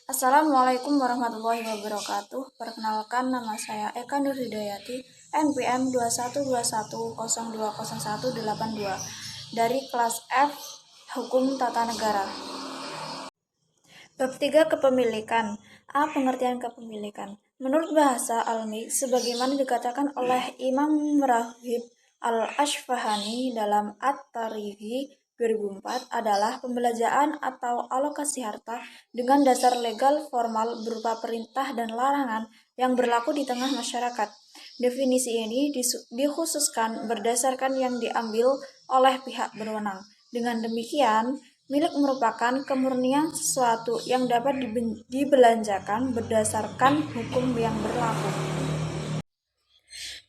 Assalamualaikum warahmatullahi wabarakatuh. Perkenalkan, nama saya Eka Nurhidayati, NPM 2121020182 dari kelas F Hukum Tata Negara. Bab 3 Kepemilikan. A. Pengertian kepemilikan. Menurut bahasa almi, sebagaimana dikatakan oleh Imam Raghib Al-Asfahani dalam At-Tarikhi 2004 adalah pembelanjaan atau alokasi harta dengan dasar legal formal berupa perintah dan larangan yang berlaku di tengah masyarakat. Definisi ini dikhususkan berdasarkan yang diambil oleh pihak berwenang. Dengan demikian, milik merupakan kemurnian sesuatu yang dapat dibelanjakan berdasarkan hukum yang berlaku.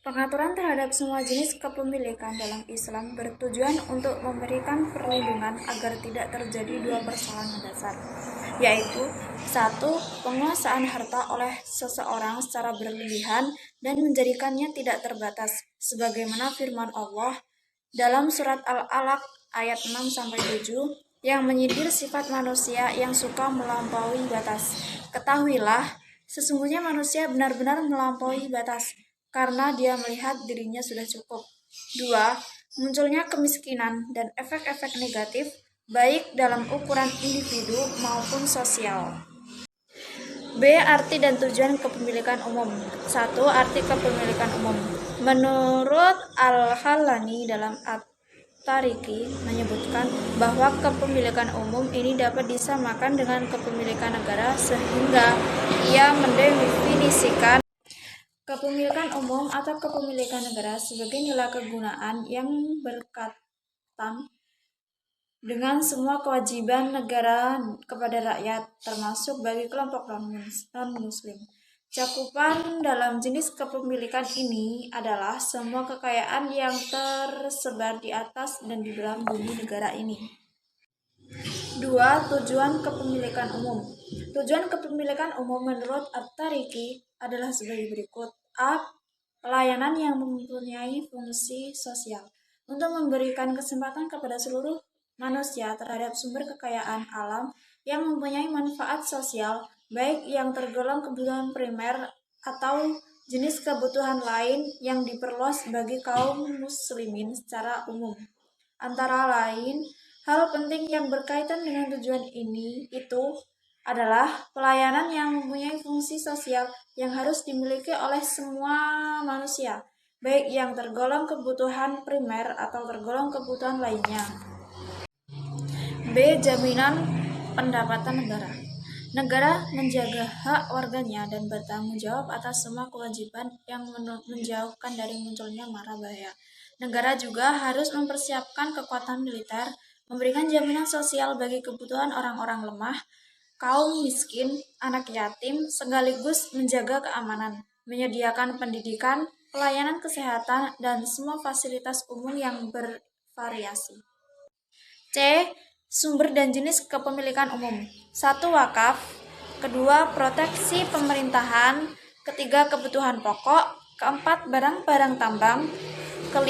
Pengaturan terhadap semua jenis kepemilikan dalam Islam bertujuan untuk memberikan perlindungan agar tidak terjadi dua persoalan mendasar, yaitu 1. Penguasaan harta oleh seseorang secara berlebihan dan menjadikannya tidak terbatas, sebagaimana firman Allah dalam surat Al-Alaq ayat 6-7 yang menyindir sifat manusia yang suka melampaui batas. Ketahuilah, sesungguhnya manusia benar-benar melampaui batas, karena dia melihat dirinya sudah cukup. 2. Munculnya kemiskinan dan efek-efek negatif, baik dalam ukuran individu maupun sosial. B. Arti dan tujuan kepemilikan umum. 1. Arti kepemilikan umum. Menurut Al-Hallani dalam At-Tarikhi menyebutkan bahwa kepemilikan umum ini dapat disamakan dengan kepemilikan negara, sehingga ia mendefinisikan kepemilikan umum atau kepemilikan negara sebagai nilai kegunaan yang berkaitan dengan semua kewajiban negara kepada rakyat, termasuk bagi kelompok non-muslim. Cakupan dalam jenis kepemilikan ini adalah semua kekayaan yang tersebar di atas dan di dalam bumi negara ini. 2. Tujuan kepemilikan umum. Tujuan kepemilikan umum menurut At-Tarikhi adalah sebagai berikut. A. Pelayanan yang mempunyai fungsi sosial untuk memberikan kesempatan kepada seluruh manusia terhadap sumber kekayaan alam yang mempunyai manfaat sosial, baik yang tergolong kebutuhan primer atau jenis kebutuhan lain yang diperluas bagi kaum muslimin secara umum. Antara lain, hal penting yang berkaitan dengan tujuan ini itu adalah pelayanan yang mempunyai fungsi sosial yang harus dimiliki oleh semua manusia, baik yang tergolong kebutuhan primer atau tergolong kebutuhan lainnya. B. Jaminan pendapatan negara. Negara menjaga hak warganya dan bertanggung jawab atas semua kewajiban yang menjauhkan dari munculnya mara bahaya. Negara juga harus mempersiapkan kekuatan militer, memberikan jaminan sosial bagi kebutuhan orang-orang lemah, kaum miskin, anak yatim, sekaligus menjaga keamanan, menyediakan pendidikan, pelayanan kesehatan, dan semua fasilitas umum yang bervariasi. C. Sumber dan jenis kepemilikan umum. 1. Wakaf. 2. Proteksi pemerintahan. 3. Kebutuhan pokok. 4. Barang-barang tambang. 5.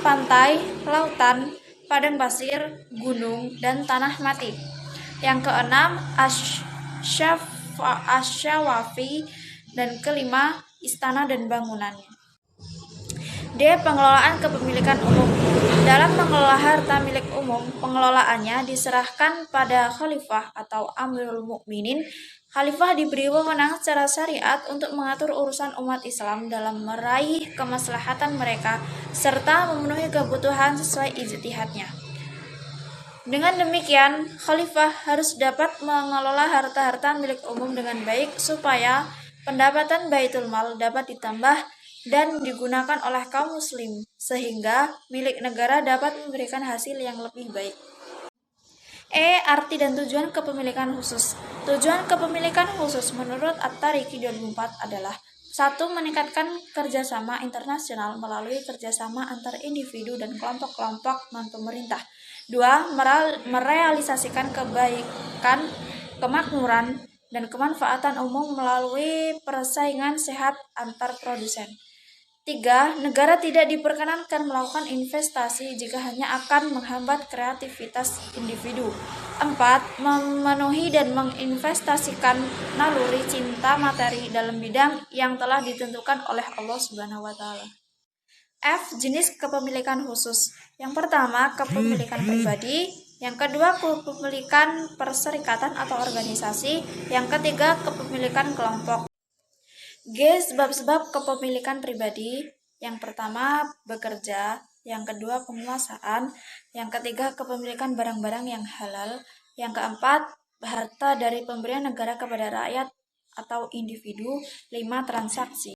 Pantai, lautan, padang pasir, gunung, dan tanah mati. Yang keenam, asyawafi, dan kelima, istana dan bangunannya. D. Pengelolaan kepemilikan umum. Dalam mengelola harta milik umum, pengelolaannya diserahkan pada khalifah atau amirul mukminin. Khalifah diberi wewenang secara syariat untuk mengatur urusan umat Islam dalam meraih kemaslahatan mereka serta memenuhi kebutuhan sesuai ijtihadnya. Dengan demikian, khalifah harus dapat mengelola harta-harta milik umum dengan baik supaya pendapatan Baitul Mal dapat ditambah dan digunakan oleh kaum muslim, sehingga milik negara dapat memberikan hasil yang lebih baik. E. Arti dan tujuan kepemilikan khusus. Tujuan kepemilikan khusus menurut At-Tarikhi 2004 adalah 1. Meningkatkan kerjasama internasional melalui kerjasama antar individu dan kelompok-kelompok non-pemerintah. 2. Merealisasikan kebaikan, kemakmuran, dan kemanfaatan umum melalui persaingan sehat antar produsen. 3. Negara tidak diperkenankan melakukan investasi jika hanya akan menghambat kreativitas individu. 4. Memenuhi dan menginvestasikan naluri cinta materi dalam bidang yang telah ditentukan oleh Allah Subhanahu wa taala. F. Jenis kepemilikan khusus. Yang pertama, kepemilikan pribadi. Yang kedua, kepemilikan perserikatan atau organisasi. Yang ketiga, kepemilikan kelompok. G. Sebab-sebab kepemilikan pribadi. Yang pertama, bekerja. Yang kedua, penguasaan. Yang ketiga, kepemilikan barang-barang yang halal. Yang keempat, harta dari pemberian negara kepada rakyat atau individu. 5. Transaksi.